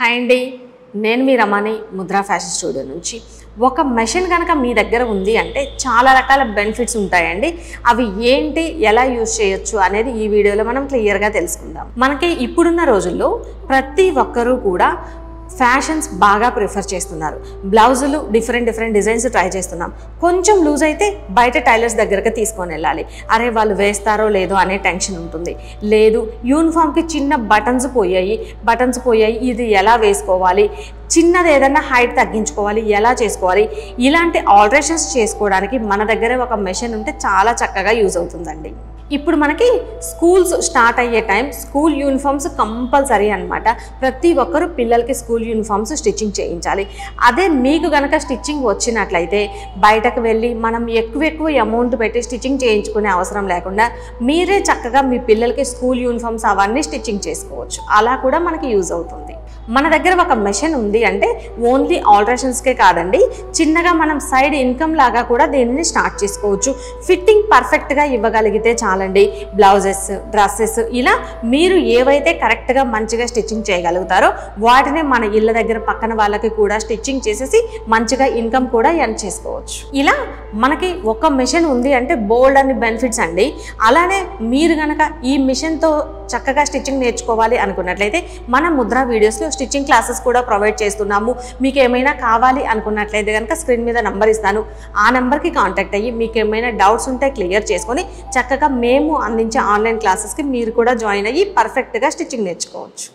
Hi అండి, నేను మీ Ramani Mudra fashion studio నుంచి. ఒక మెషిన్ కనుక మీ దగ్గర ఉంది అంటే చాలా రకాల బెనిఫిట్స్ ఉంటాయండి. అవి ఏంటి, ఎలా యూజ్ చేయొచ్చు అనేది ఈ వీడియోలో మనం క్లియర్గా తెలుసుకుందాం. మనకి ఇప్పుడున్న రోజుల్లో ప్రతి ఒక్కరూ కూడా ఫ్యాషన్స్ బాగా ప్రిఫర్ చేస్తున్నారు. బ్లౌజులు డిఫరెంట్ డిజైన్స్ ట్రై చేస్తున్నాం. కొంచెం లూజ్ అయితే బయట టైలర్స్ దగ్గరకు తీసుకొని వెళ్ళాలి. అరే వాళ్ళు వేస్తారో లేదో అనే టెన్షన్ ఉంటుంది. లేదు, యూనిఫామ్కి చిన్న బటన్స్ పోయాయి, ఇది ఎలా వేసుకోవాలి, చిన్నది ఏదైనా హైట్ తగ్గించుకోవాలి, ఎలా చేసుకోవాలి, ఇలాంటి ఆల్టరేషన్స్ చేసుకోవడానికి మన దగ్గర ఒక మెషిన్ ఉంటే చాలా చక్కగా యూజ్ అవుతుందండి. ఇప్పుడు మనకి స్కూల్స్ స్టార్ట్ అయ్యే టైం, స్కూల్ యూనిఫామ్స్ కంపల్సరీ అనమాట. ప్రతి ఒక్కరు పిల్లలకి స్కూల్ యూనిఫామ్స్ స్టిచ్చింగ్ చేయించాలి. అదే మీకు కనుక స్టిచ్చింగ్ వచ్చినట్లయితే బయటకు వెళ్ళి మనం ఎక్కువ అమౌంట్ పెట్టి స్టిచ్చింగ్ చేయించుకునే అవసరం లేకుండా మీరే చక్కగా మీ పిల్లలకి స్కూల్ యూనిఫామ్స్ అవన్నీ స్టిచ్చింగ్ చేసుకోవచ్చు. అలా కూడా మనకి యూజ్ అవుతుంది. మన దగ్గర ఒక మెషిన్ ఉంది అంటే ఓన్లీ ఆల్టరేషన్స్కే కాదండి, చిన్నగా మనం సైడ్ ఇన్కమ్ లాగా కూడా దీనిని స్టార్ట్ చేసుకోవచ్చు. ఫిట్టింగ్ పర్ఫెక్ట్గా ఇవ్వగలిగితే చాలండి. బ్లౌజెస్, డ్రెస్సెస్ ఇలా మీరు ఏవైతే కరెక్ట్గా మంచిగా స్టిచ్చింగ్ చేయగలుగుతారో వాటిని మన ఇళ్ళ దగ్గర పక్కన వాళ్ళకి కూడా స్టిచ్చింగ్ చేసేసి మంచిగా ఇన్కమ్ కూడా ఎర్న్ చేసుకోవచ్చు. ఇలా మనకి ఒక మెషిన్ ఉంది అంటే బోల్డ్ అని బెనిఫిట్స్ అండి. అలానే మీరు కనుక ఈ మిషన్తో చక్కగా స్టిచ్చింగ్ నేర్చుకోవాలి అనుకున్నట్లయితే మన ముద్రా వీడియోస్లో స్టిచ్చింగ్ క్లాసెస్ కూడా ప్రొవైడ్ చేస్తున్నాము. మీకు ఏమైనా కావాలి అనుకున్నట్లయితే కనుక స్క్రీన్ మీద నెంబర్ ఇస్తాను. ఆ నెంబర్కి కాంటాక్ట్ అయ్యి మీకు ఏమైనా డౌట్స్ ఉంటే క్లియర్ చేసుకొని చక్కగా మేము అందించే ఆన్లైన్ క్లాసెస్కి మీరు కూడా జాయిన్ అయ్యి పర్ఫెక్ట్గా స్టిచ్చింగ్ నేర్చుకోవచ్చు.